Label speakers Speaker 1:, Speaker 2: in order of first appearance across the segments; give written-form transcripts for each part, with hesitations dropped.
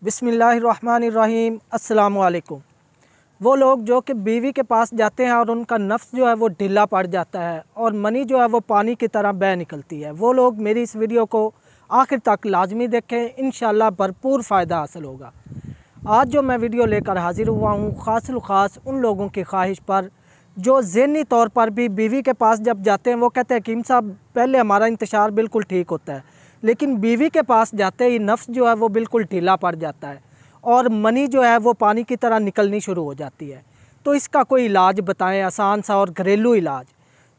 Speaker 1: बिस्मिल्लाहिर्रहमानिर्रहीम। अस्सलामु अलैकुम। वो लोग जो कि बीवी के पास जाते हैं और उनका नफ्स जो है वो ढीला पड़ जाता है और मनी जो है वो पानी की तरह बह निकलती है, वो लोग मेरी इस वीडियो को आखिर तक लाजमी देखें, इंशाल्लाह भरपूर फ़ायदा हासिल होगा। आज जो मैं वीडियो लेकर हाज़िर हुआ हूँ ख़ास उन लोगों की ख्वाहिश पर जो ज़हनी तौर पर भी बीवी के पास जब जाते हैं, वो कहते हैं हकीम साहब पहले हमारा इंतशार बिल्कुल ठीक होता है, लेकिन बीवी के पास जाते ही नफ्स जो है वो बिल्कुल ढीला पड़ जाता है और मनी जो है वो पानी की तरह निकलनी शुरू हो जाती है। तो इसका कोई इलाज बताएं, आसान सा और घरेलू इलाज।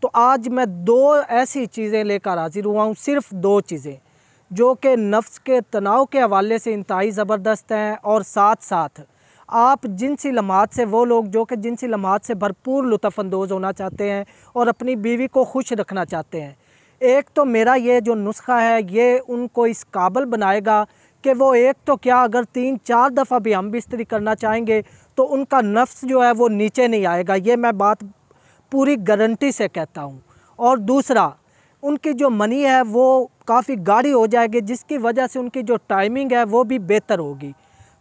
Speaker 1: तो आज मैं दो ऐसी चीज़ें लेकर हाजिर हुआ हूँ, सिर्फ दो चीज़ें जो कि नफ्स के तनाव के हवाले से इंतहाई ज़बरदस्त हैं और साथ साथ आप जिनसी लम्हात से, वो लोग जो कि जिनसी लम्हात से भरपूर लुत्फ़अंदोज़ होना चाहते हैं और अपनी बीवी को खुश रखना चाहते हैं, एक तो मेरा ये जो नुस्खा है ये उनको इस काबिल बनाएगा कि वो एक तो क्या अगर 3-4 दफ़ा भी हम बिस्तरी करना चाहेंगे तो उनका नफ्स जो है वो नीचे नहीं आएगा। ये मैं बात पूरी गारंटी से कहता हूँ। और दूसरा, उनकी जो मनी है वो काफ़ी गाढ़ी हो जाएगी, जिसकी वजह से उनकी जो टाइमिंग है वो भी बेहतर होगी।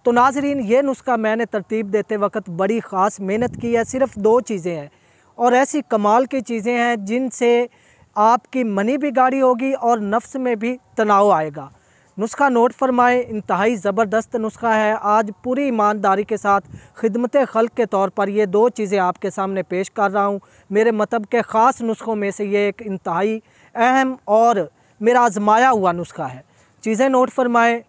Speaker 1: तो नाज़रीन, ये नुस्खा मैंने तरतीब देते वक्त बड़ी ख़ास मेहनत की है। सिर्फ़ दो चीज़ें हैं और ऐसी कमाल की चीज़ें हैं जिनसे आपकी मनी भी गाढ़ी होगी और नफ्स में भी तनाव आएगा। नुस्खा नोट फरमाएं, इंतहाई ज़बरदस्त नुस्खा है। आज पूरी ईमानदारी के साथ खिदमत खल्क़ के तौर पर ये दो चीज़ें आपके सामने पेश कर रहा हूँ। मेरे मतलब के ख़ास नुस्खों में से ये एक इंतहाई अहम और मेरा आजमाया हुआ नुस्खा है। चीज़ें नोट फरमाएं।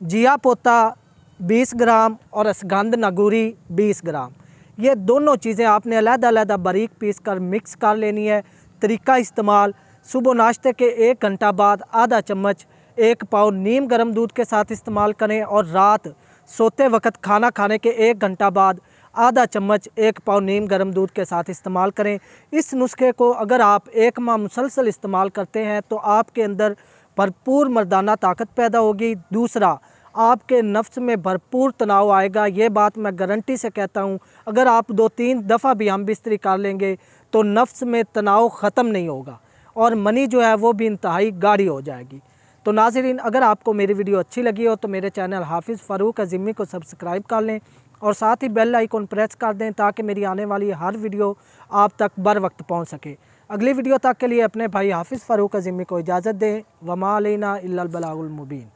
Speaker 1: जिया पोता 20 ग्राम और असगंध नगूरी 20 ग्राम। ये दोनों चीज़ें आपने अलग-अलग बारीक पीस कर मिक्स कर लेनी है। तरीका इस्तेमाल, सुबह नाश्ते के 1 घंटा बाद आधा चम्मच 1 पाव नीम गर्म दूध के साथ इस्तेमाल करें और रात सोते वक्त खाना खाने के 1 घंटा बाद आधा चम्मच 1 पाव नीम गर्म दूध के साथ इस्तेमाल करें। इस नुस्खे को अगर आप 1 माह मुसलसल इस्तेमाल करते हैं तो आपके अंदर भरपूर मर्दाना ताकत पैदा होगी। दूसरा, आपके नफ्स में भरपूर तनाव आएगा। ये बात मैं गारंटी से कहता हूँ। अगर आप 2-3 दफ़ा भी हम बिस्तरी कर लेंगे तो नफ्स में तनाव ख़त्म नहीं होगा और मनी जो है वो भी इंतहाई गाढ़ी हो जाएगी। तो नाज़रीन, अगर आपको मेरी वीडियो अच्छी लगी हो तो मेरे चैनल हाफिज़ फ़ारूक अज़ीमी को सब्सक्राइब कर लें और साथ ही बेल आइकन प्रेस कर दें ताकि मेरी आने वाली हर वीडियो आप तक बर वक्त पहुँच सके। अगली वीडियो तक के लिए अपने भाई हाफिज़ फ़ारूक अज़ीमी को इजाज़त दें। वमा अलैना इल्लल बलागुल मुबीन।